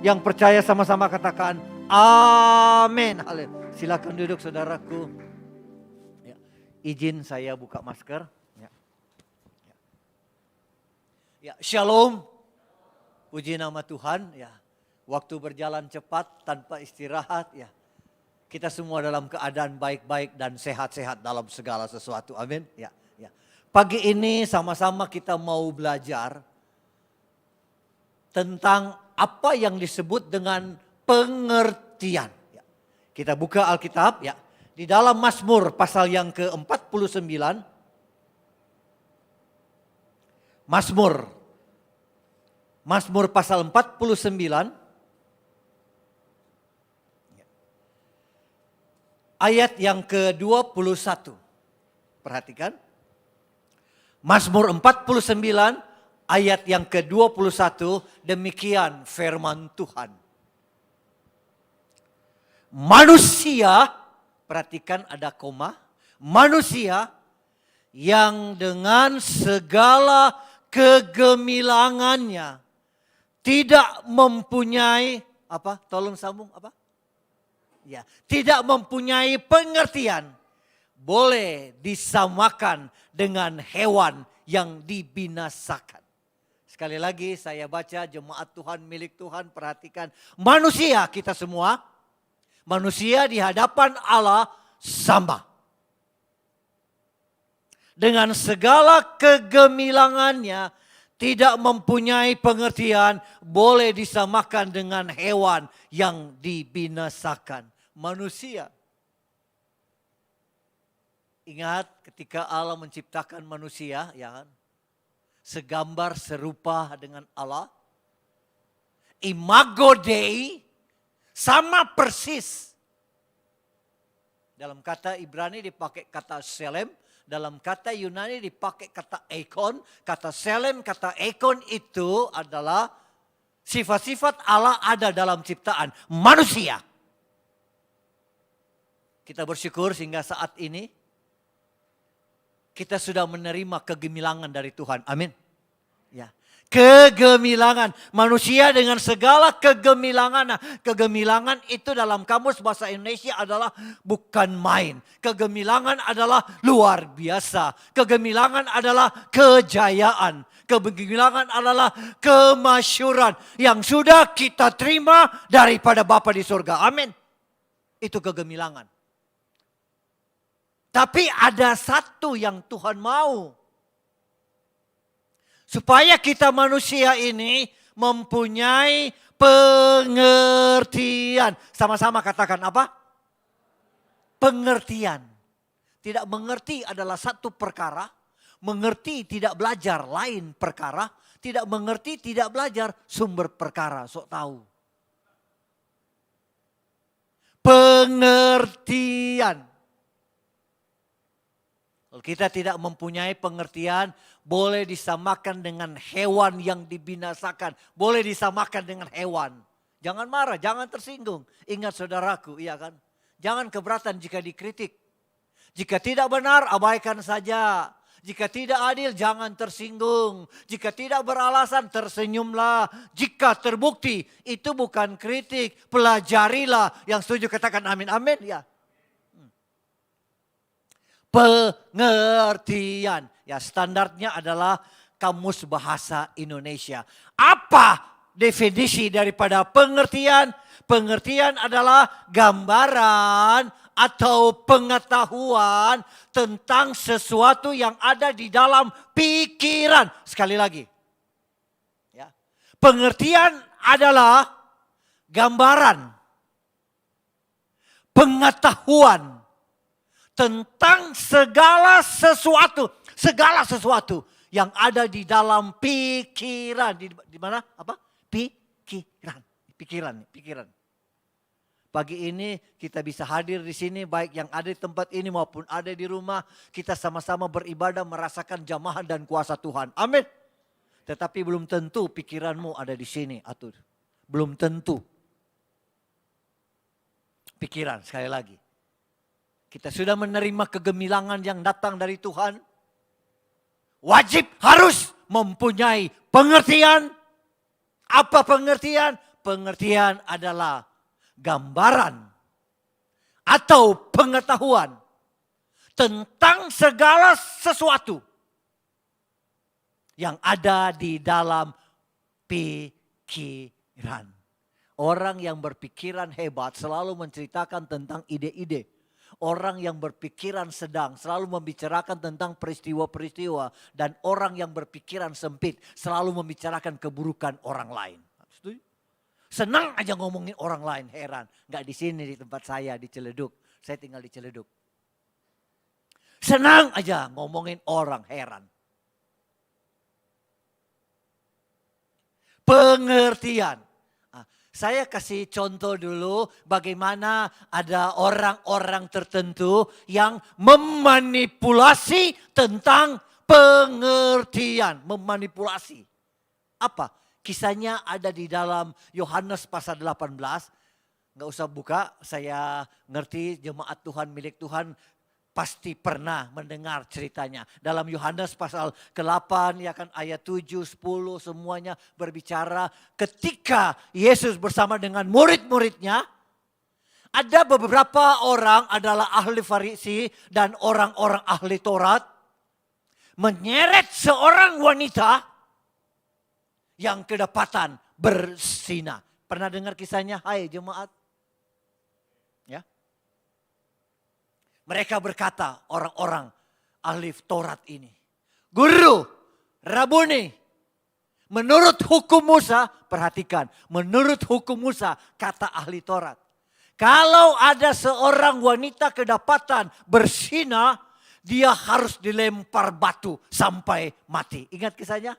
Yang percaya sama-sama katakan amin. Silakan duduk saudaraku. Ya. Izin saya buka masker. Ya. Ya, shalom. Puji nama Tuhan. Ya. Waktu berjalan cepat tanpa istirahat. Ya. Kita semua dalam keadaan baik-baik dan sehat-sehat dalam segala sesuatu. Amin. Ya. Ya. Pagi ini sama-sama kita mau belajar tentang apa yang disebut dengan pengertian. Ya. Kita buka Alkitab ya. Di dalam Mazmur pasal yang ke-49. Mazmur pasal 49. Ayat yang ke-21. Perhatikan. Mazmur 49 ayat yang ke-21, demikian firman Tuhan. Manusia, perhatikan ada koma, manusia yang dengan segala kegemilangannya tidak mempunyai, apa? Tolong sambung, apa? Ya, tidak mempunyai pengertian, boleh disamakan dengan hewan yang dibinasakan. Sekali lagi saya baca, jemaat Tuhan milik Tuhan, perhatikan. Manusia kita semua, manusia di hadapan Allah sama. Dengan segala kegemilangannya tidak mempunyai pengertian, boleh disamakan dengan hewan yang dibinasakan. Manusia. Ingat ketika Allah menciptakan manusia, ya kan? Segambar serupa dengan Allah. Imago Dei sama persis. Dalam kata Ibrani dipakai kata selem, dalam kata Yunani dipakai kata ekon. Kata selem, kata ekon itu adalah sifat-sifat Allah ada dalam ciptaan manusia. Kita bersyukur sehingga saat ini kita sudah menerima kegemilangan dari Tuhan. Amin. Ya. Kegemilangan. Manusia dengan segala kegemilangan. Nah, kegemilangan itu dalam kamus bahasa Indonesia adalah bukan main. Kegemilangan adalah luar biasa. Kegemilangan adalah kejayaan. Kegemilangan adalah kemasyhuran yang sudah kita terima daripada Bapa di surga. Amin. Itu kegemilangan. Tapi ada satu yang Tuhan mau. Supaya kita manusia ini mempunyai pengertian. Sama-sama katakan apa? Pengertian. Tidak mengerti adalah satu perkara. Mengerti tidak belajar lain perkara. Tidak mengerti tidak belajar sumber perkara. Sok tahu. Pengertian. Kalau kita tidak mempunyai pengertian, boleh disamakan dengan hewan yang dibinasakan. Boleh disamakan dengan hewan. Jangan marah, jangan tersinggung. Ingat saudaraku, iya kan? Jangan keberatan jika dikritik. Jika tidak benar, abaikan saja. Jika tidak adil, jangan tersinggung. Jika tidak beralasan, tersenyumlah. Jika terbukti, itu bukan kritik. Pelajarilah. Yang setuju katakan amin, amin ya. Pengertian. Ya, standarnya adalah Kamus Bahasa Indonesia. Apa definisi daripada pengertian? Pengertian adalah gambaran atau pengetahuan tentang sesuatu yang ada di dalam pikiran. Sekali lagi. Ya. Pengertian adalah gambaran, pengetahuan tentang segala sesuatu yang ada di dalam pikiran. Di mana? Apa? Pikiran. Pagi ini kita bisa hadir di sini, baik yang ada di tempat ini maupun ada di rumah. Kita sama-sama beribadah merasakan jamahan dan kuasa Tuhan. Amin. Tetapi belum tentu pikiranmu ada di sini. Atur. Belum tentu. Pikiran, sekali lagi. Kita sudah menerima kegemilangan yang datang dari Tuhan. Wajib harus mempunyai pengertian. Apa pengertian? pengertian adalah gambaran atau pengetahuan tentang segala sesuatu yang ada di dalam pikiran. Orang yang berpikiran hebat selalu menceritakan tentang ide-ide. Orang yang berpikiran sedang selalu membicarakan tentang peristiwa-peristiwa. Dan orang yang berpikiran sempit selalu membicarakan keburukan orang lain. Setuju? Senang aja ngomongin orang lain, heran. Gak di sini, di tempat saya, di Ciledug. Saya tinggal di Ciledug. Senang aja ngomongin orang, heran. Pengertian. Saya kasih contoh dulu bagaimana ada orang-orang tertentu yang memanipulasi tentang pengertian. Memanipulasi. Apa? Kisahnya ada di dalam Yohanes pasal 18. Nggak usah buka, saya ngerti jemaat Tuhan milik Tuhan pasti pernah mendengar ceritanya. Dalam Yohanes pasal ke-8 ya kan ayat 7, 10 semuanya berbicara ketika Yesus bersama dengan murid-muridnya. Ada beberapa orang adalah ahli Farisi dan orang-orang ahli Taurat. Menyeret seorang wanita yang kedapatan berzina. Pernah dengar kisahnya? Hai jemaat. Ya. Mereka berkata orang-orang ahli Taurat ini. Guru, Rabuni, menurut hukum Musa, perhatikan. Menurut hukum Musa, kata ahli Taurat. Kalau ada seorang wanita kedapatan berzina, dia harus dilempar batu sampai mati. Ingat kisahnya?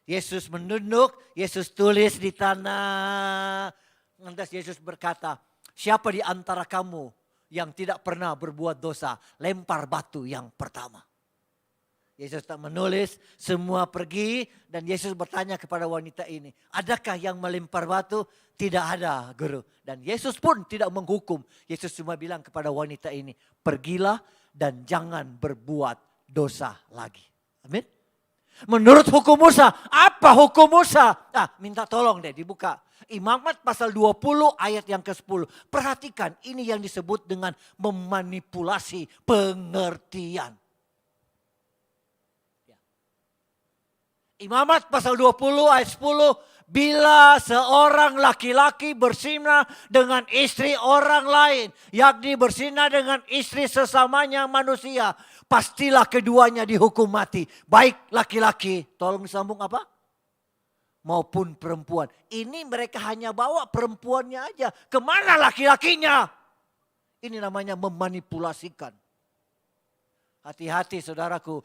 Yesus menunduk, Yesus tulis di tanah. Lantas Yesus berkata, siapa di antara kamu yang tidak pernah berbuat dosa, lempar batu yang pertama. Yesus tak menulis, semua pergi dan Yesus bertanya kepada wanita ini, adakah yang melempar batu? Tidak ada, guru. Dan Yesus pun tidak menghukum. Yesus cuma bilang kepada wanita ini, pergilah dan jangan berbuat dosa lagi. Amin. Menurut hukum Musa, apa hukum Musa? Minta tolong deh dibuka. Imamat pasal 20 ayat yang ke-10. Perhatikan ini yang disebut dengan memanipulasi pengertian. Imamat pasal 20 ayat 10. Bila seorang laki-laki berzina dengan istri orang lain, yakni berzina dengan istri sesamanya manusia, pastilah keduanya dihukum mati. Baik laki-laki, tolong disambung apa? Maupun perempuan. Ini mereka hanya bawa perempuannya aja. Kemana laki-lakinya? Ini namanya memanipulasikan. Hati-hati saudaraku.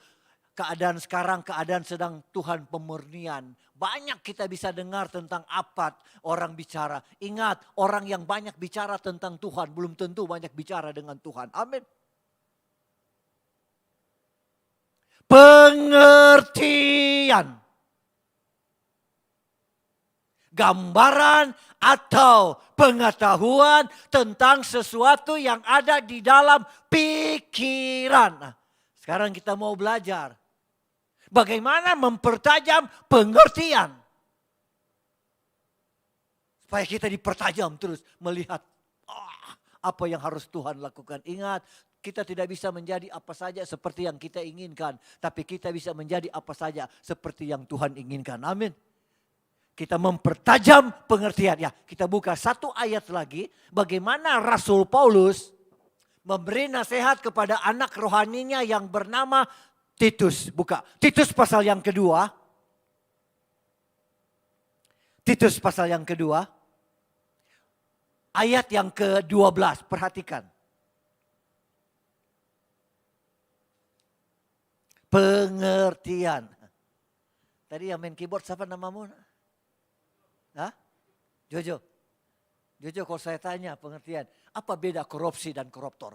Keadaan sekarang, keadaan sedang Tuhan pemurnian. Banyak kita bisa dengar tentang apa orang bicara. Ingat, orang yang banyak bicara tentang Tuhan belum tentu banyak bicara dengan Tuhan. Amin. Pengertian. Gambaran atau pengetahuan tentang sesuatu yang ada di dalam pikiran. Nah, sekarang kita mau belajar. Bagaimana mempertajam pengertian. Supaya kita dipertajam terus melihat apa yang harus Tuhan lakukan. Ingat, kita tidak bisa menjadi apa saja seperti yang kita inginkan. Tapi kita bisa menjadi apa saja seperti yang Tuhan inginkan. Amin. Kita mempertajam pengertian. Ya, kita buka satu ayat lagi. Bagaimana Rasul Paulus memberi nasihat kepada anak rohaninya yang bernama Titus. Buka. Titus pasal yang kedua. Titus pasal yang kedua. Ayat yang ke-12. Perhatikan. Pengertian. Tadi yang main keyboard siapa namamu? Hah? Jojo. Jojo kalau saya tanya pengertian. Apa beda korupsi dan koruptor?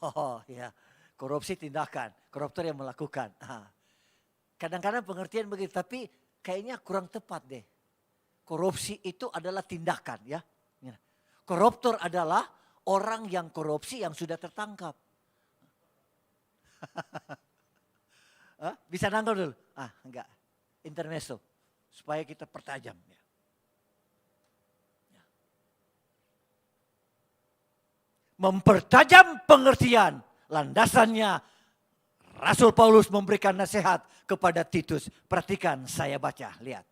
Oh ya, korupsi tindakan, koruptor yang melakukan. Kadang-kadang pengertian begitu, tapi kayaknya kurang tepat deh. Korupsi itu adalah tindakan ya. Koruptor adalah orang yang korupsi yang sudah tertangkap. Bisa nangkep dulu? Enggak. Intermezzo. supaya kita pertajam. Mempertajam pengertian, landasannya Rasul Paulus memberikan nasihat kepada Titus. Perhatikan, saya baca, lihat.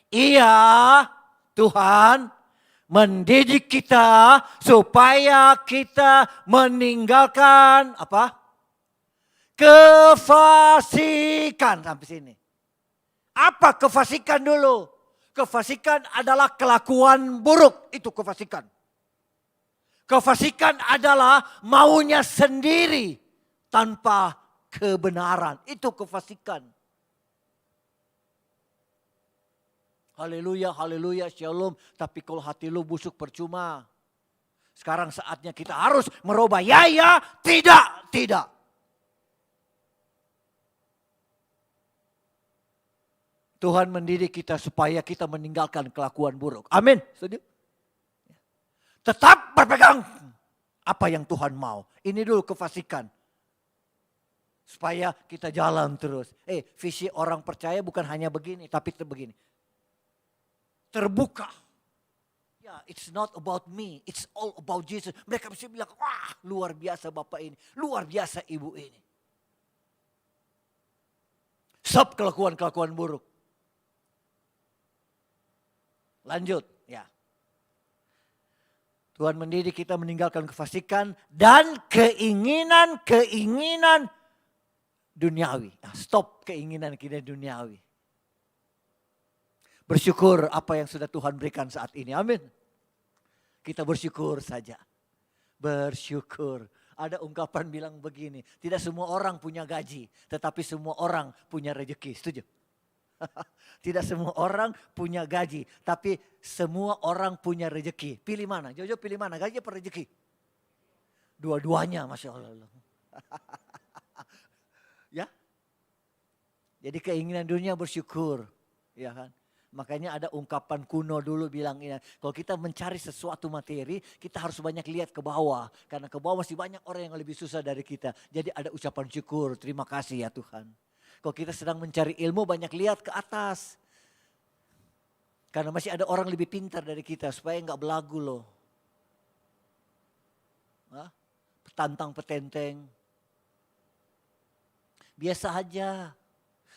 Ia, Tuhan, mendidik kita supaya kita meninggalkan apa? Kefasikan. Sampai sini. Apa kefasikan dulu? Kefasikan adalah kelakuan buruk. Itu kefasikan. Kefasikan adalah maunya sendiri tanpa kebenaran. Itu kefasikan. Haleluya, haleluya, shalom. Tapi kalau hati lu busuk percuma. Sekarang saatnya kita harus merubah. Ya, ya, tidak, tidak. Tuhan mendidik kita supaya kita meninggalkan kelakuan buruk. Amin. Setuju? Tetap berpegang apa yang Tuhan mau. Ini dulu kefasikan. Supaya kita jalan terus. Visi orang percaya bukan hanya begini, tapi begini. Terbuka. Ya, it's not about me, it's all about Jesus. Mereka bisa bilang, wah luar biasa Bapak ini, luar biasa Ibu ini. Stop kelakuan-kelakuan buruk. Lanjut, ya. Tuhan mendidik kita meninggalkan kefasikan dan keinginan-keinginan duniawi. Nah, stop keinginan-keinginan duniawi. Bersyukur apa yang sudah Tuhan berikan saat ini. Amin. Kita bersyukur saja. Bersyukur. Ada ungkapan bilang begini. Tidak semua orang punya gaji. Tetapi semua orang punya rezeki. Setuju? Tidak semua orang punya gaji. Tapi semua orang punya rezeki. Pilih mana? Jojo pilih mana? Gaji apa rezeki? Dua-duanya, Masya Allah. Ya. Jadi keinginan dunia bersyukur. Ya kan? Makanya ada ungkapan kuno dulu bilang ini. Kalau kita mencari sesuatu materi, kita harus banyak lihat ke bawah. Karena ke bawah masih banyak orang yang lebih susah dari kita. Jadi ada ucapan syukur, terima kasih ya Tuhan. Kalau kita sedang mencari ilmu, banyak lihat ke atas. Karena masih ada orang lebih pintar dari kita, supaya nggak belagu loh. Petantang petenteng. Biasa aja.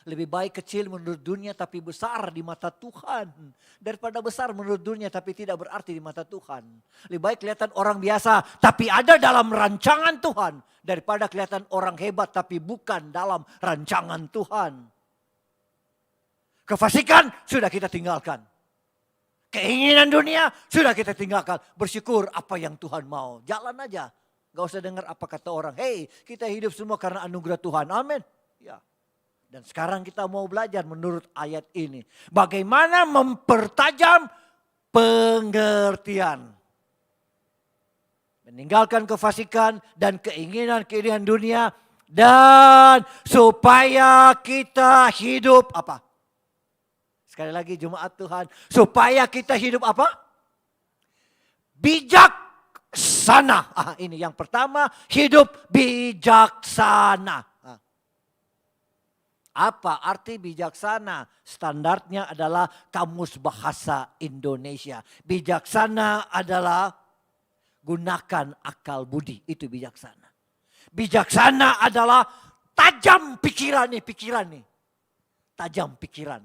Lebih baik kecil menurut dunia tapi besar di mata Tuhan. Daripada besar menurut dunia tapi tidak berarti di mata Tuhan. Lebih baik kelihatan orang biasa tapi ada dalam rancangan Tuhan. Daripada kelihatan orang hebat tapi bukan dalam rancangan Tuhan. Kefasikan sudah kita tinggalkan. Keinginan dunia sudah kita tinggalkan. Bersyukur apa yang Tuhan mau. Jalan aja. Gak usah dengar apa kata orang. Hei, kita hidup semua karena anugerah Tuhan. Amin. Ya. Dan sekarang kita mau belajar menurut ayat ini. Bagaimana mempertajam pengertian. Meninggalkan kefasikan dan keinginan-keinginan dunia. Dan supaya kita hidup apa? Sekali lagi jemaat Tuhan. Supaya kita hidup apa? Bijaksana. Ini yang pertama, hidup bijaksana. Apa arti bijaksana? Standarnya adalah Kamus Bahasa Indonesia. Bijaksana adalah gunakan akal budi. Itu bijaksana. Bijaksana adalah tajam pikiran nih. Tajam pikiran.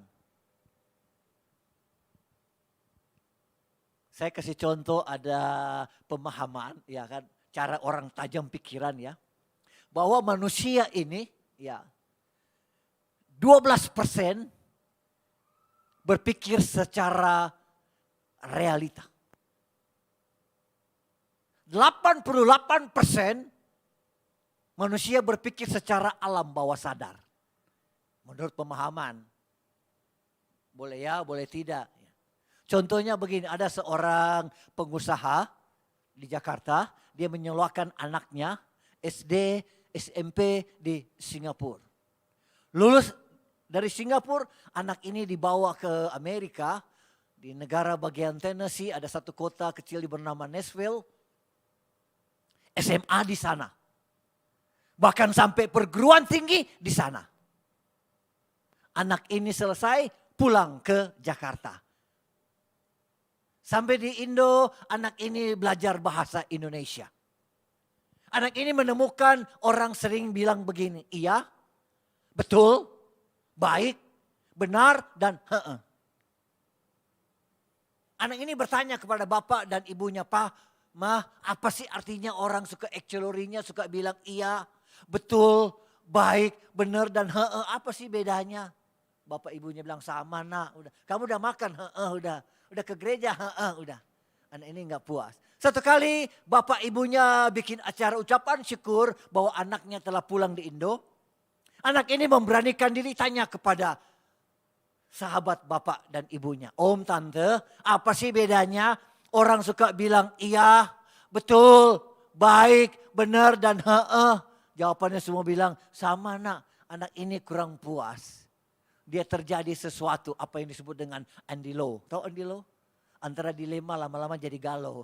Saya kasih contoh ada pemahaman ya kan. Cara orang tajam pikiran ya. Bahwa manusia ini ya. 12% berpikir secara realita. 88% manusia berpikir secara alam bawah sadar. Menurut pemahaman. Boleh ya, boleh tidak. Contohnya begini, ada seorang pengusaha di Jakarta. Dia menyekolahkan anaknya SD, SMP di Singapura. Lulus dari Singapura, anak ini dibawa ke Amerika. Di negara bagian Tennessee ada satu kota kecil bernama Nashville. SMA di sana. Bahkan sampai perguruan tinggi di sana. Anak ini selesai pulang ke Jakarta. Sampai di Indo, anak ini belajar bahasa Indonesia. Anak ini menemukan orang sering bilang begini, iya, betul, baik, benar, dan heeh. Anak ini bertanya kepada bapak dan ibunya, Pak, Ma, apa sih artinya orang suka ekcelorinya, suka bilang iya, betul, baik, benar, dan heeh, apa sih bedanya? Bapak ibunya bilang sama nak, udah. Kamu udah makan, heeh, udah ke gereja, heeh, udah. Anak ini nggak puas. Satu kali bapak ibunya bikin acara ucapan syukur bahwa anaknya telah pulang di Indo. Anak ini memberanikan diri tanya kepada sahabat bapak dan ibunya. Om, tante, apa sih bedanya? Orang suka bilang iya, betul, baik, benar, dan heeh. Jawabannya semua bilang sama nak, anak ini kurang puas. Dia terjadi sesuatu apa yang disebut dengan Andy Lau. Tahu Andy Lau? Antara dilema lama-lama jadi galau.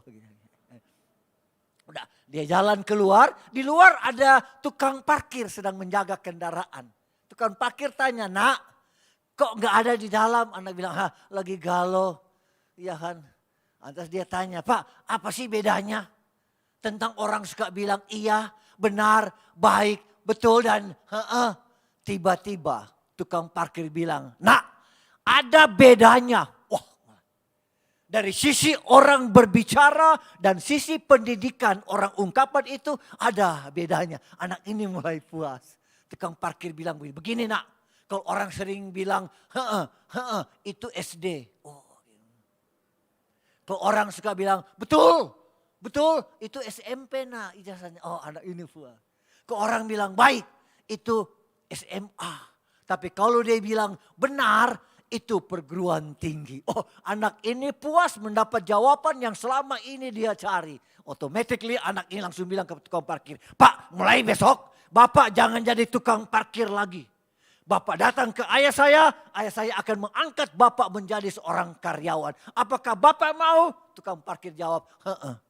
Udah, dia jalan keluar, di luar ada tukang parkir sedang menjaga kendaraan. Tukang parkir tanya, nak, kok nggak ada di dalam? Anak bilang, lagi galau. Iya kan? Lantas dia tanya, Pak, apa sih bedanya? Tentang orang suka bilang iya, benar, baik, betul, dan heeh. Tiba-tiba tukang parkir bilang, nak, ada bedanya. Wah, dari sisi orang berbicara dan sisi pendidikan orang ungkapan itu ada bedanya. Anak ini mulai puas. Tukang parkir bilang begini nak, kalau orang sering bilang itu SD. Oh. Kalau orang suka bilang betul itu SMP nak ijazahnya. Oh, anak ini puas. Kalau orang bilang baik itu SMA. Tapi kalau dia bilang benar itu perguruan tinggi. Oh, anak ini puas mendapat jawaban yang selama ini dia cari. Automatically anak ini langsung bilang ke tukang parkir, Pak, mulai besok Bapak jangan jadi tukang parkir lagi. Bapak datang ke ayah saya akan mengangkat Bapak menjadi seorang karyawan. Apakah Bapak mau? Tukang parkir jawab, heeh.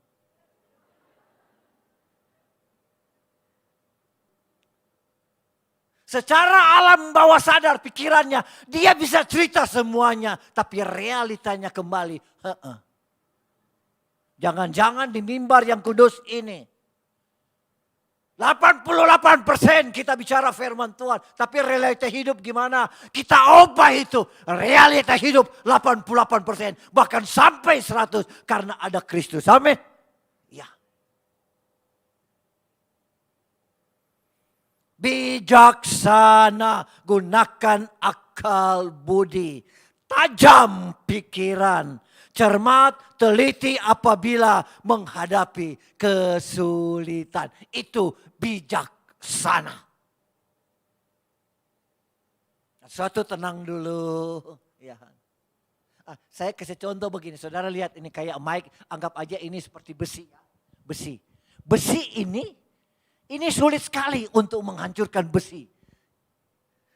Secara alam bawah sadar pikirannya, dia bisa cerita semuanya. Tapi realitanya kembali, heeh. Jangan-jangan di mimbar yang kudus ini, 88% kita bicara firman Tuhan. Tapi realita hidup gimana? Kita ubah itu. Realita hidup 88%. Bahkan sampai 100. Karena ada Kristus. Amin. Ya. Bijaksana, gunakan akal budi. Tajam pikiran. Cermat, teliti apabila menghadapi kesulitan. Itu bijaksana. Suatu tenang dulu. Ya. Saya kasih contoh begini. Saudara lihat ini kayak mic. Anggap aja ini seperti besi. Besi ini sulit sekali untuk menghancurkan besi.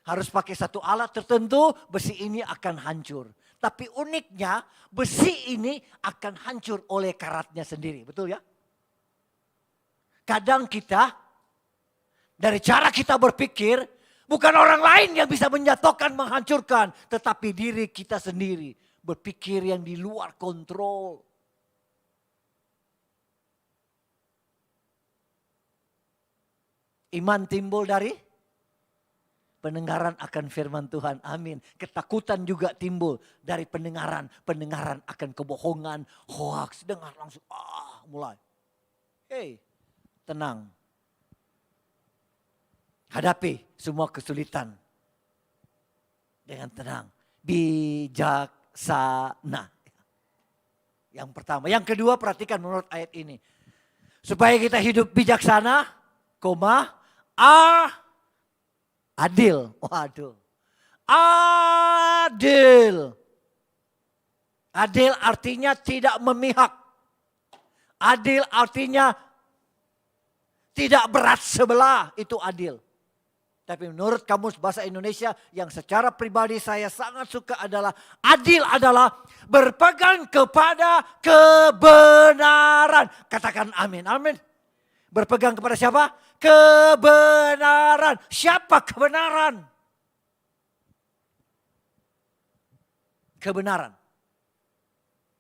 Harus pakai satu alat tertentu, besi ini akan hancur. Tapi uniknya besi ini akan hancur oleh karatnya sendiri. Betul ya? Kadang kita, dari cara kita berpikir, bukan orang lain yang bisa menjatuhkan, menghancurkan. Tetapi diri kita sendiri berpikir yang di luar kontrol. Iman timbul dari pendengaran akan firman Tuhan. Amin. Ketakutan juga timbul dari pendengaran. Pendengaran akan kebohongan, hoax. Dengar langsung, mulai. Hey, tenang. Hadapi semua kesulitan dengan tenang. Bijaksana. Yang pertama. Yang kedua, perhatikan menurut ayat ini. Supaya kita hidup bijaksana, adil. Waduh. Adil. Adil artinya tidak memihak. Adil artinya tidak berat sebelah. Itu adil. Tapi menurut kamus bahasa Indonesia yang secara pribadi saya sangat suka adalah adil adalah berpegang kepada kebenaran. Katakan amin. Amin. Berpegang kepada siapa? Kebenaran. Siapa kebenaran? kebenaran.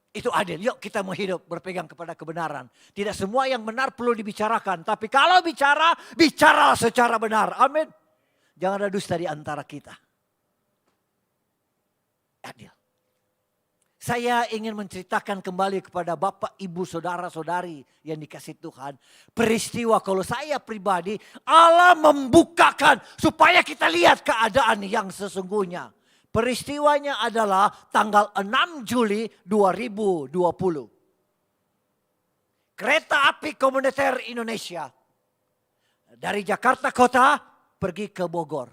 Itu adil. Yuk kita mau hidup berpegang kepada kebenaran. Tidak semua yang benar perlu dibicarakan. Tapi kalau bicara, bicaralah secara benar. Amin. Jangan ada dusta di antara kita. Adil. Saya ingin menceritakan kembali kepada Bapak, Ibu, Saudara-saudari yang dikasih Tuhan. Peristiwa kalau saya pribadi, Allah membukakan supaya kita lihat keadaan yang sesungguhnya. Peristiwanya adalah tanggal 6 Juli 2020. Kereta api komuter Indonesia dari Jakarta Kota pergi ke Bogor.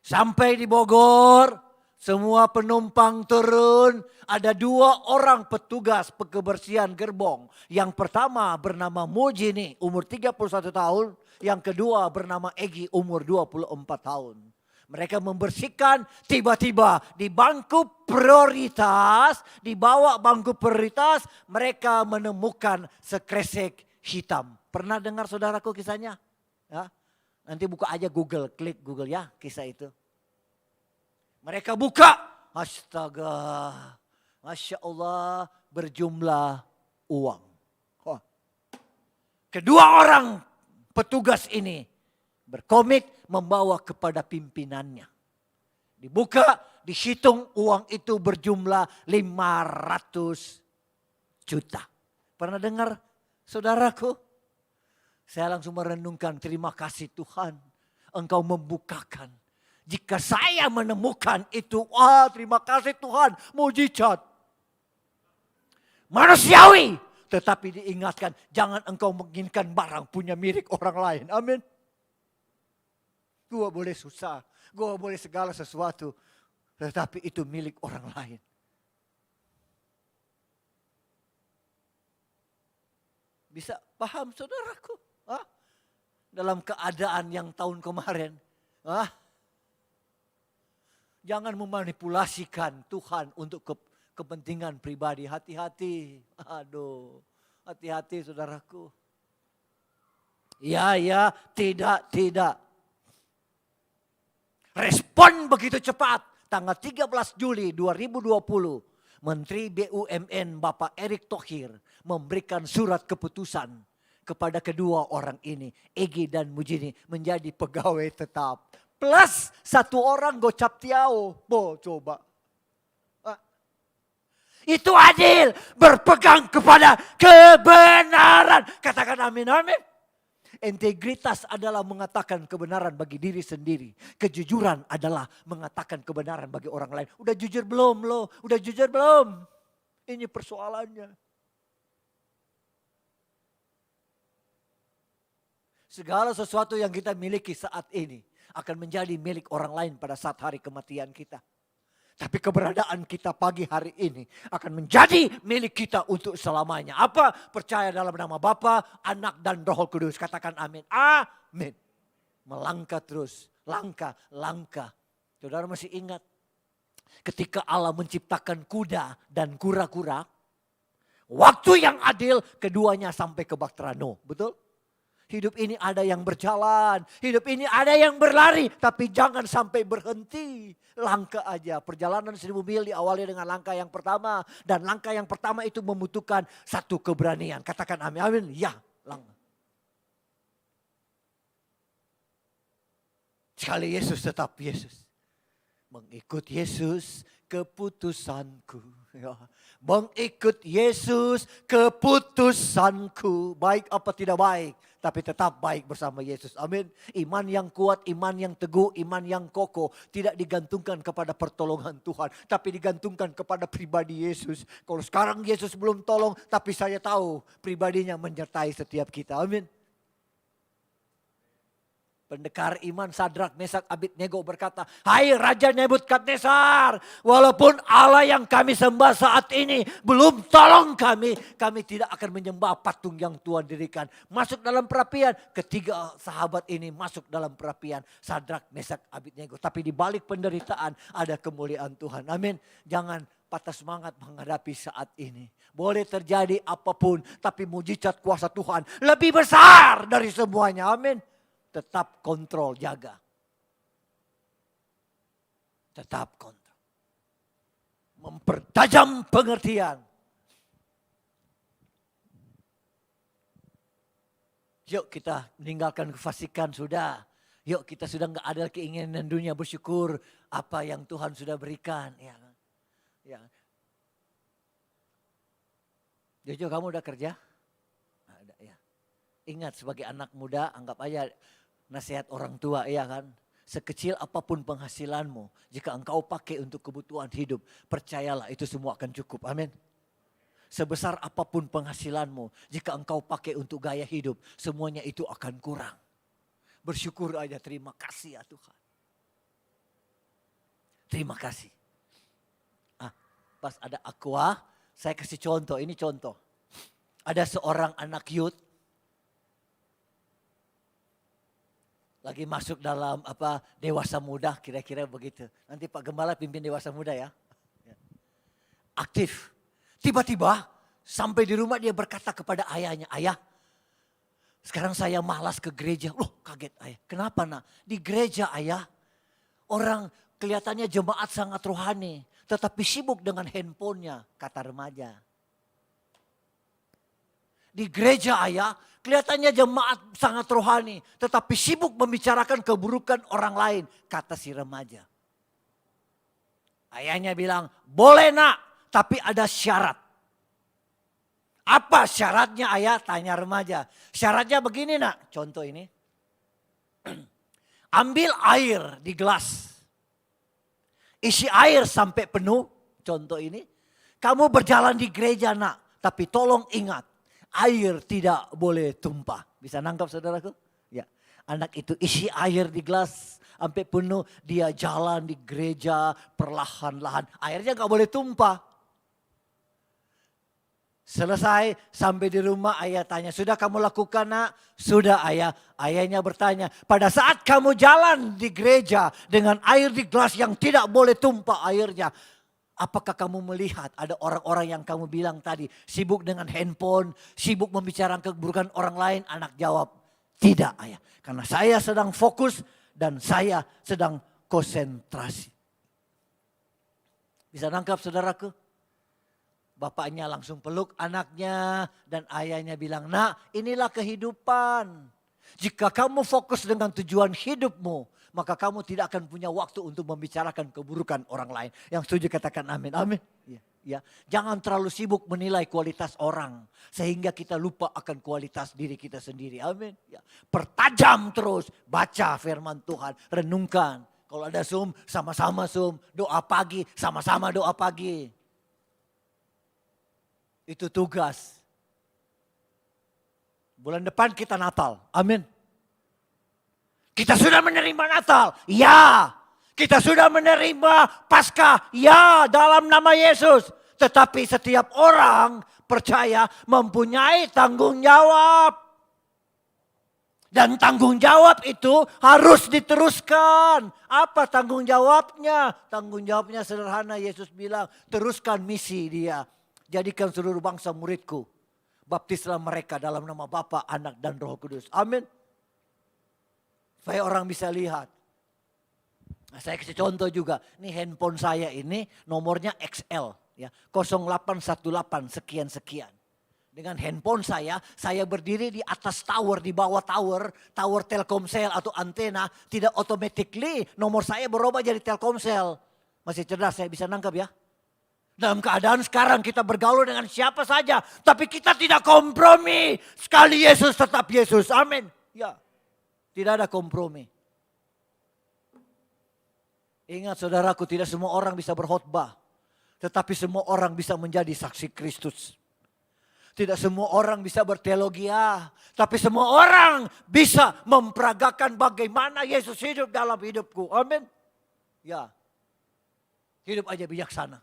Sampai di Bogor, semua penumpang turun. Ada 2 orang petugas kebersihan gerbong. Yang pertama bernama Mujini, umur 31 tahun. Yang kedua bernama Egi, umur 24 tahun. Mereka membersihkan, tiba-tiba di bangku prioritas, di bawah bangku prioritas, mereka menemukan sekresek hitam. Pernah dengar saudaraku kisahnya? Ya? Nanti buka aja Google, klik Google ya kisah itu. Mereka buka, astaga, Masya Allah berjumlah uang. Oh. Kedua orang petugas ini berkomit membawa kepada pimpinannya. Dibuka, dihitung uang itu berjumlah 500 juta. Pernah dengar saudaraku? Saya langsung merenungkan, terima kasih Tuhan Engkau membukakan. Jika saya menemukan itu, terima kasih Tuhan, mujizat. Manusiawi, tetapi diingatkan jangan engkau menginginkan barang punya milik orang lain. Amin. Gua boleh susah, gua boleh segala sesuatu, tetapi itu milik orang lain. Bisa paham saudaraku? Dalam keadaan yang tahun kemarin, jangan memanipulasikan Tuhan untuk kepentingan pribadi. Hati-hati, aduh, hati-hati saudaraku. Ya, tidak. Respon begitu cepat. Tanggal 13 Juli 2020. Menteri BUMN Bapak Erick Thohir memberikan surat keputusan kepada kedua orang ini. Egi dan Mujini menjadi pegawai tetap. Plus 1 orang gocap tiao. Coba. Itu adil. Berpegang kepada kebenaran. Katakan amin, amin. Integritas adalah mengatakan kebenaran bagi diri sendiri. Kejujuran adalah mengatakan kebenaran bagi orang lain. Udah jujur belum lo? Udah jujur belum? Ini persoalannya. Segala sesuatu yang kita miliki saat ini akan menjadi milik orang lain pada saat hari kematian kita. Tapi keberadaan kita pagi hari ini akan menjadi milik kita untuk selamanya. Apa? Percaya dalam nama Bapa, Anak dan Roh Kudus. Katakan amin. Amin. Melangkah terus. Langkah. Saudara masih ingat? Ketika Allah menciptakan kuda dan kura-kura. Waktu yang adil keduanya sampai ke Bahtera Noah. Betul? Hidup ini ada yang berjalan, hidup ini ada yang berlari, tapi jangan sampai berhenti. Langkah aja, perjalanan 1000 mil diawali dengan langkah yang pertama. Dan langkah yang pertama itu membutuhkan satu keberanian. Katakan amin, amin, ya. Langkah. Sekali Yesus tetap Yesus. Mengikut Yesus keputusanku. Ya. Mengikut Yesus keputusanku. Baik apa tidak baik. Tapi tetap baik bersama Yesus. Amin. Iman yang kuat, iman yang teguh, iman yang kokoh. Tidak digantungkan kepada pertolongan Tuhan. Tapi digantungkan kepada pribadi Yesus. Kalau sekarang Yesus belum tolong. Tapi saya tahu pribadinya menyertai setiap kita. Amin. Pendekar iman Sadrak, Mesak, Abednego berkata, hai Raja Nebukadnezar, walaupun Allah yang kami sembah saat ini belum tolong kami tidak akan menyembah patung yang Tuhan dirikan. Masuk dalam perapian, ketiga sahabat ini masuk dalam perapian. Sadrak, Mesak, Abednego. Tapi di balik penderitaan ada kemuliaan Tuhan. Amin. Jangan patah semangat menghadapi saat ini. Boleh terjadi apapun, tapi mujizat kuasa Tuhan lebih besar dari semuanya. Amin. Tetap kontrol, jaga. Tetap kontrol. mempertajam pengertian. Yuk kita meninggalkan kefasikan sudah. Yuk kita sudah nggak ada keinginan dunia, bersyukur apa yang Tuhan sudah berikan. Ya. Ya. Jojo, kamu udah kerja? Ada, ya. Ingat sebagai anak muda, anggap aja nasihat orang tua, ya kan. Sekecil apapun penghasilanmu, jika engkau pakai untuk kebutuhan hidup, percayalah itu semua akan cukup. Amin. Sebesar apapun penghasilanmu, jika engkau pakai untuk gaya hidup, semuanya itu akan kurang. Bersyukur aja, terima kasih ya Tuhan. Terima kasih. Pas ada aqua, saya kasih contoh, ini contoh. Ada seorang anak youth, lagi masuk dalam dewasa muda, kira-kira begitu. Nanti Pak Gembala pimpin dewasa muda ya. Aktif. Tiba-tiba sampai di rumah dia berkata kepada ayahnya, "Ayah, sekarang saya malas ke gereja." Loh, kaget ayah. "Kenapa nak?" "Di gereja ayah, orang kelihatannya jemaat sangat rohani, tetapi sibuk dengan handphonenya," kata remaja. "Di gereja ayah, kelihatannya jemaat sangat rohani, tetapi sibuk membicarakan keburukan orang lain," kata si remaja. Ayahnya bilang, "Boleh nak, tapi ada syarat." "Apa syaratnya ayah?" tanya remaja. "Syaratnya begini nak," contoh ini. "Ambil air di gelas. Isi air sampai penuh," contoh ini. "Kamu berjalan di gereja nak, tapi tolong ingat, air tidak boleh tumpah." Bisa nangkap saudaraku? Ya. Anak itu isi air di gelas sampai penuh. Dia jalan di gereja perlahan-lahan. Airnya gak boleh tumpah. Selesai sampai di rumah, ayah tanya, "Sudah kamu lakukan nak?" "Sudah ayah." Ayahnya bertanya, "Pada saat kamu jalan di gereja dengan air di gelas yang tidak boleh tumpah airnya, apakah kamu melihat ada orang-orang yang kamu bilang tadi sibuk dengan handphone, sibuk membicarakan keburukan orang lain?" Anak jawab, "Tidak ayah, karena saya sedang fokus dan saya sedang konsentrasi." Bisa nangkap saudaraku? Bapaknya langsung peluk anaknya dan ayahnya bilang, "Nak, inilah kehidupan. Jika kamu fokus dengan tujuan hidupmu, maka kamu tidak akan punya waktu untuk membicarakan keburukan orang lain." Yang setuju katakan amin. Amin. Ya. Jangan terlalu sibuk menilai kualitas orang sehingga kita lupa akan kualitas diri kita sendiri. Amin. Ya. Pertajam terus, baca firman Tuhan, renungkan. Kalau ada Zoom, sama-sama Zoom. Doa pagi, sama-sama doa pagi. Itu tugas. Bulan depan kita Natal. Amin. Kita sudah menerima Natal. Ya. Kita sudah menerima Paskah. Ya, dalam nama Yesus. Tetapi setiap orang percaya mempunyai tanggung jawab. Dan tanggung jawab itu harus diteruskan. Apa tanggung jawabnya? Tanggung jawabnya sederhana. Yesus bilang, teruskan misi dia. "Jadikan seluruh bangsa muridku. Baptislah mereka dalam nama Bapa, Anak, dan Roh Kudus." Amin. Supaya orang bisa lihat. Nah, saya kasih contoh juga. Ini handphone saya ini nomornya XL. Ya, 0818 sekian-sekian. Dengan handphone saya berdiri di atas tower, di bawah tower Telkomsel atau antena. Tidak automatically nomor saya berubah jadi Telkomsel. Masih cerdas, saya bisa nangkap ya. Dalam keadaan sekarang kita bergaul dengan siapa saja. Tapi kita tidak kompromi. Sekali Yesus tetap Yesus. Amin. Ya. Tidak ada kompromi. Ingat saudaraku, tidak semua orang bisa berkhotbah. Tetapi semua orang bisa menjadi saksi Kristus. Tidak semua orang bisa berteologia. Tapi semua orang bisa memperagakan bagaimana Yesus hidup dalam hidupku. Amin. Ya. Hidup aja bijaksana.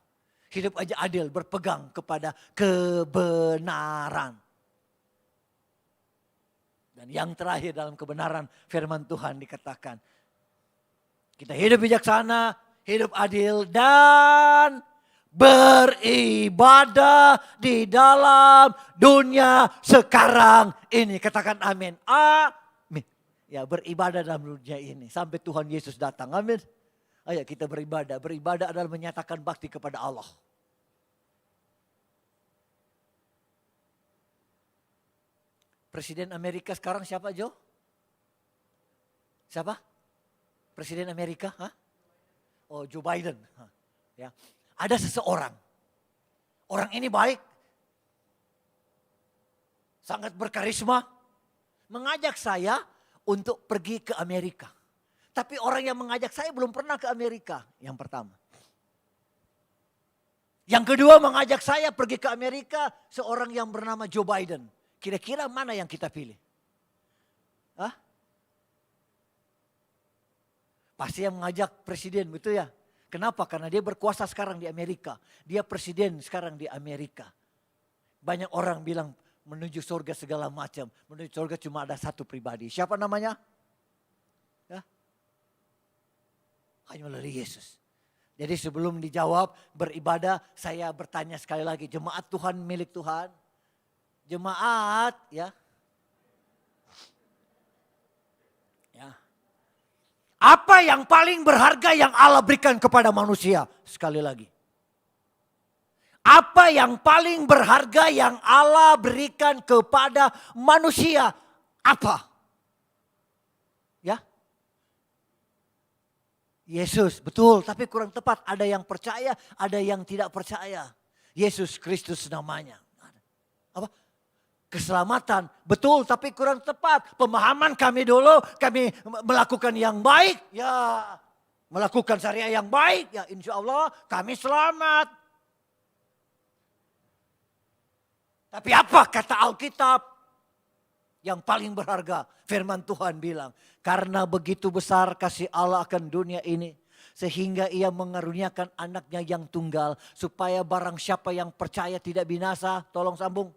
Hidup aja adil, berpegang kepada kebenaran. Dan yang terakhir dalam kebenaran firman Tuhan dikatakan. Kita hidup bijaksana, hidup adil dan beribadah di dalam dunia sekarang ini. Katakan amin. Amin. Ya, beribadah dalam dunia ini sampai Tuhan Yesus datang. Amin. Ayo kita beribadah. Beribadah adalah menyatakan bakti kepada Allah. Presiden Amerika sekarang siapa, Jo? Siapa? Presiden Amerika? Hah? Oh, Joe Biden. Ya. Ada seseorang. Orang ini baik. Sangat berkarisma. Mengajak saya untuk pergi ke Amerika. Tapi orang yang mengajak saya belum pernah ke Amerika. Yang pertama. Yang kedua, mengajak saya pergi ke Amerika seorang yang bernama Joe Biden. Kira-kira mana yang kita pilih? Hah? Pasti yang mengajak presiden, betul ya? Kenapa? Karena dia berkuasa sekarang di Amerika. Dia presiden sekarang di Amerika. Banyak orang bilang menuju surga segala macam. Menuju surga cuma ada satu pribadi. Siapa namanya? Ya? Hanya melalui Yesus. Jadi sebelum dijawab beribadah, saya bertanya sekali lagi. Jemaat Tuhan milik Tuhan. Jemaat, ya. Ya. Apa yang paling berharga yang Allah berikan kepada manusia? Sekali lagi. Apa yang paling berharga yang Allah berikan kepada manusia? Apa? Ya. Yesus, betul, tapi kurang tepat. Ada yang percaya, ada yang tidak percaya. Yesus Kristus namanya. Apa? Keselamatan, betul, tapi kurang tepat. Pemahaman kami dulu, kami melakukan yang baik, ya melakukan syariat yang baik, ya insya Allah kami selamat. Tapi apa kata Alkitab? Yang paling berharga, firman Tuhan bilang, karena begitu besar kasih Allah akan dunia ini, sehingga ia mengaruniakan anaknya yang tunggal, supaya barang siapa yang percaya tidak binasa, tolong sambung.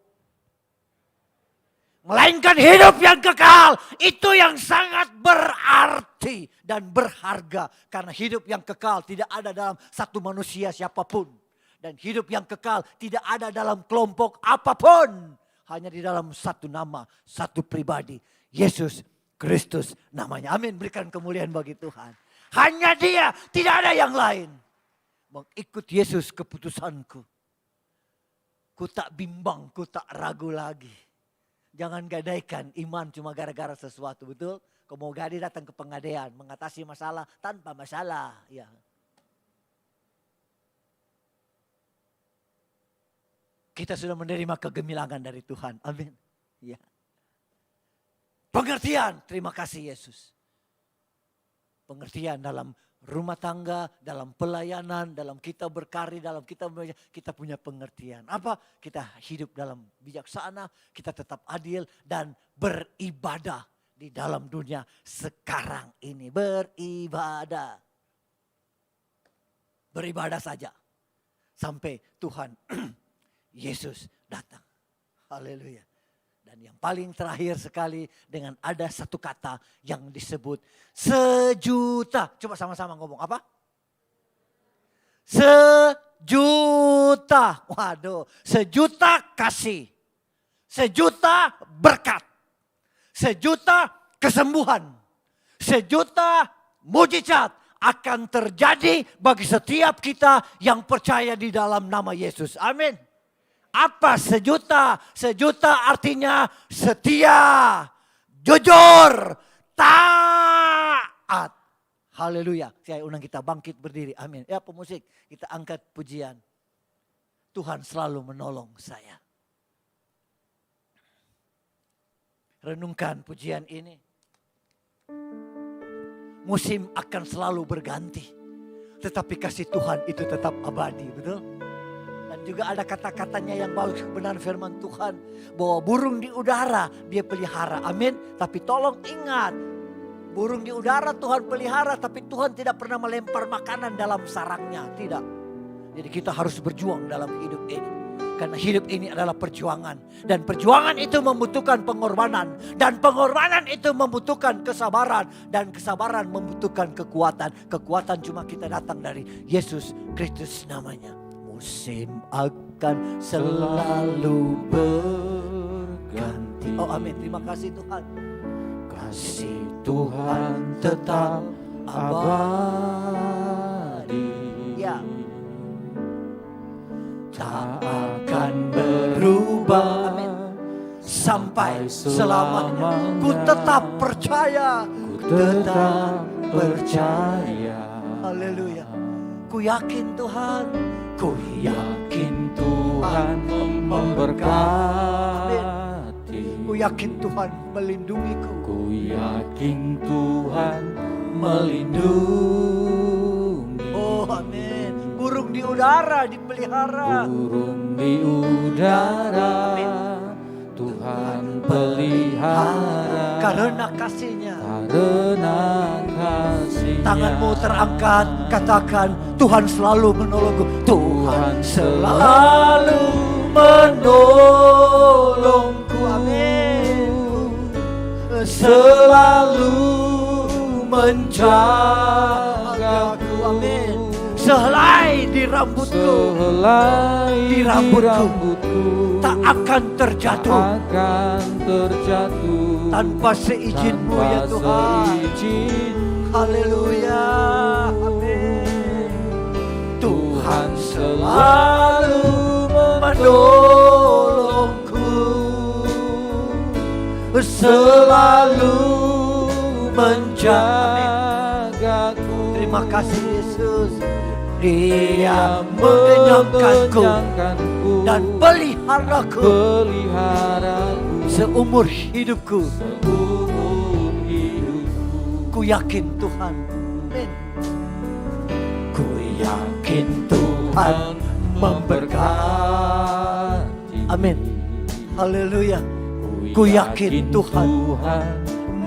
Melainkan hidup yang kekal, itu yang sangat berarti dan berharga. Karena hidup yang kekal tidak ada dalam satu manusia siapapun. Dan hidup yang kekal tidak ada dalam kelompok apapun. Hanya di dalam satu nama, satu pribadi. Yesus Kristus namanya. Amin, berikan kemuliaan bagi Tuhan. Hanya Dia, tidak ada yang lain. Mengikut Yesus keputusanku. Ku tak bimbang, ku tak ragu lagi. Jangan gadaikan iman cuma gara-gara sesuatu, betul? Kau mau gadai datang ke pengadaian, mengatasi masalah tanpa masalah. Ya. Kita sudah menerima kegemilangan dari Tuhan. Amin. Ya. Pengertian, terima kasih Yesus. Pengertian dalam rumah tangga, dalam pelayanan, dalam kita berkarya, dalam kita punya pengertian. Apa? Kita hidup dalam bijaksana, kita tetap adil dan beribadah di dalam dunia sekarang ini. Beribadah. Beribadah saja. Sampai Tuhan Yesus datang. Haleluya. Dan yang paling terakhir sekali dengan ada satu kata yang disebut sejuta. Coba sama-sama ngomong apa? Sejuta. Waduh, sejuta kasih. Sejuta berkat. Sejuta kesembuhan. Sejuta mujizat akan terjadi bagi setiap kita yang percaya di dalam nama Yesus. Amin. Apa sejuta? Sejuta artinya setia, jujur, taat. Haleluya. Saya undang kita bangkit berdiri. Amin. Ya pemusik, kita angkat pujian. Tuhan selalu menolong saya. Renungkan pujian ini. Musim akan selalu berganti. Tetapi kasih Tuhan itu tetap abadi, betul? Juga ada kata-katanya yang bagus, benar firman Tuhan. Bahwa burung di udara dia pelihara. Amin. Tapi tolong ingat. Burung di udara Tuhan pelihara. Tapi Tuhan tidak pernah melempar makanan dalam sarangnya. Tidak. Jadi kita harus berjuang dalam hidup ini. Karena hidup ini adalah perjuangan. Dan perjuangan itu membutuhkan pengorbanan. Dan pengorbanan itu membutuhkan kesabaran. Dan kesabaran membutuhkan kekuatan. Kekuatan cuma kita datang dari Yesus Kristus namanya. Musim akan selalu berganti. Oh amin, terima kasih Tuhan. Kasih Tuhan tetap abadi. Ya. Tak akan berubah. Amin. sampai selamanya. Ku tetap percaya. Ku tetap percaya. Haleluya. Ku yakin Tuhan. Ku yakin Tuhan memberkati. Ku yakin Tuhan melindungiku. Ku yakin Tuhan melindungi. Oh amin. Burung di udara dipelihara. Burung di udara. Amin. Tuhan pelihara. Karena kasih-Nya. Karena kasih-Nya. Tanganmu terangkat, katakan Tuhan selalu menolongku. Tuhan selalu menolongku. Amin. Selalu menjagaku. Amin. Sehelai di rambutku. Di rambutku. Tak akan terjatuh. Tanpa seizin-Mu ya Tuhan. Haleluya. Amin. Tuhan selalu menolongku. Selalu menjagaku. Terima kasih Yesus. Dia mengenyangkanku dan peliharaku seumur hidupku. Ku yakin Tuhan. Amin. Ku yakin Tuhan memberkati. Amin. Haleluya. Ku yakin Tuhan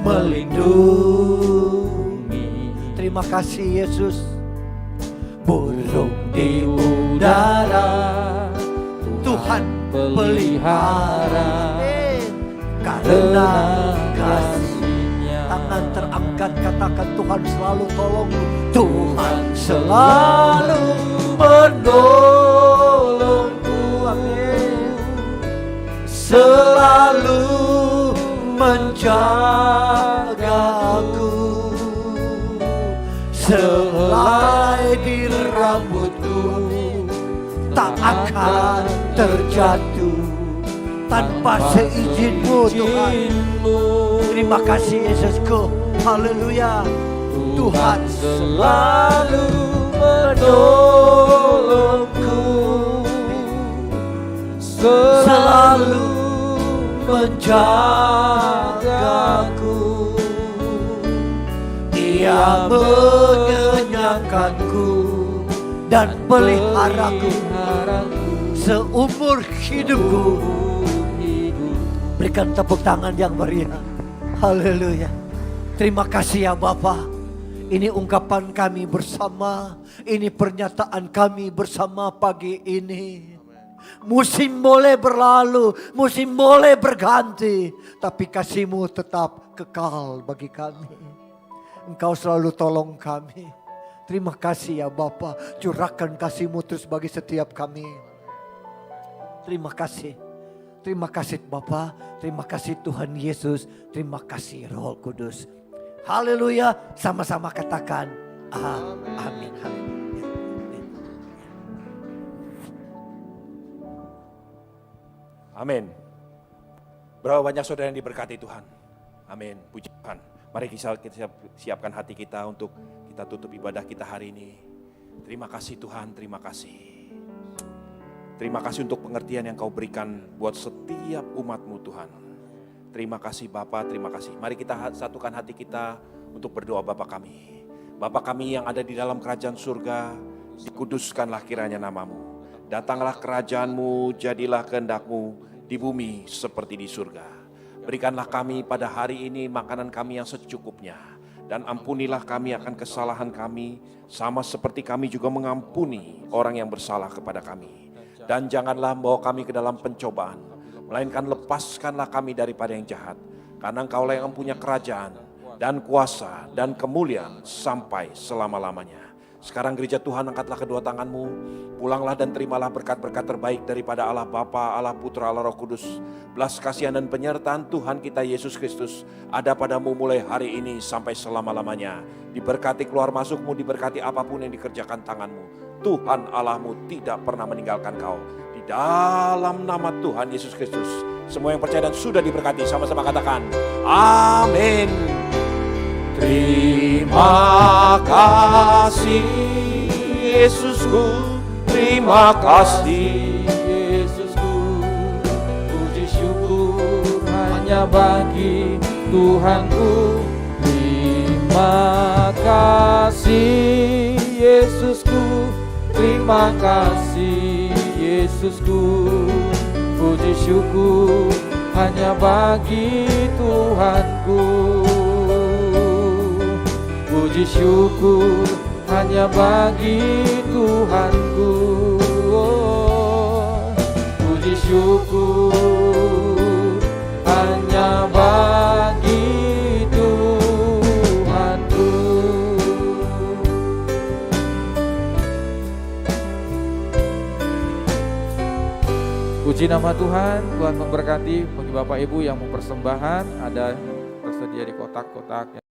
melindungi. Terima kasih Yesus. Burung di udara Tuhan pelihara. Karena kasih-Nya. Tangan terangkat, katakan Tuhan selalu tolongku. Tuhan selalu menolongku. Amin. Selalu menjagaku. Sehelai di rambutku tak akan terjatuh tanpa seizin-Mu Tuhan. Terima kasih Yesusku. Haleluya. Tuhan selalu menolongku. Selalu menjagaku. Dia mengenyangkanku dan peliharaku seumur hidupku. Berikan tepuk tangan yang meriah. Haleluya. Terima kasih ya Bapa. Ini ungkapan kami bersama. Ini pernyataan kami bersama pagi ini. Musim boleh berlalu, musim boleh berganti, tapi kasih-Mu tetap kekal bagi kami. Engkau selalu tolong kami. Terima kasih ya Bapa. Curahkan kasih-Mu terus bagi setiap kami. Terima kasih. Terima kasih Bapa. Terima kasih Tuhan Yesus. Terima kasih Roh Kudus. Haleluya. Sama-sama katakan amin. Amin. Berapa banyak saudara yang diberkati Tuhan. Amin. Puji Tuhan. Mari kita siapkan hati kita untuk kita tutup ibadah kita hari ini. Terima kasih Tuhan, terima kasih. Terima kasih untuk pengertian yang Kau berikan buat setiap umat-Mu Tuhan. Terima kasih Bapa, terima kasih. Mari kita satukan hati kita untuk berdoa Bapa kami. Bapa kami yang ada di dalam kerajaan surga, dikuduskanlah kiranya nama-Mu. Datanglah kerajaan-Mu, jadilah kehendak-Mu di bumi seperti di surga. Berikanlah kami pada hari ini makanan kami yang secukupnya. Dan ampunilah kami akan kesalahan kami, sama seperti kami juga mengampuni orang yang bersalah kepada kami. Dan janganlah membawa kami ke dalam pencobaan, melainkan lepaskanlah kami daripada yang jahat. Karena Engkaulah yang mempunyai kerajaan dan kuasa dan kemuliaan sampai selama-lamanya. Sekarang gereja Tuhan, angkatlah kedua tanganmu, pulanglah dan terimalah berkat-berkat terbaik daripada Allah Bapa, Allah Putra, Allah Roh Kudus. Belas kasihan dan penyertaan Tuhan kita Yesus Kristus ada padamu mulai hari ini sampai selama-lamanya. Diberkati keluar masukmu, diberkati apapun yang dikerjakan tanganmu. Tuhan Allahmu tidak pernah meninggalkan kau. Di dalam nama Tuhan Yesus Kristus, Semua yang percaya dan sudah diberkati, sama-sama katakan, amin. Terima kasih Yesusku, terima kasih Yesusku. Puji syukur hanya bagi Tuhanku. Terima kasih Yesusku, terima kasih Yesusku. Puji syukur hanya bagi Tuhanku. Puji syukur hanya bagi Tuhanku. Oh, puji syukur hanya bagi Tuhanku. Puji nama Tuhan. Tuhan memberkati. Bagi Bapak Ibu yang mau persembahan, ada tersedia di kotak-kotak.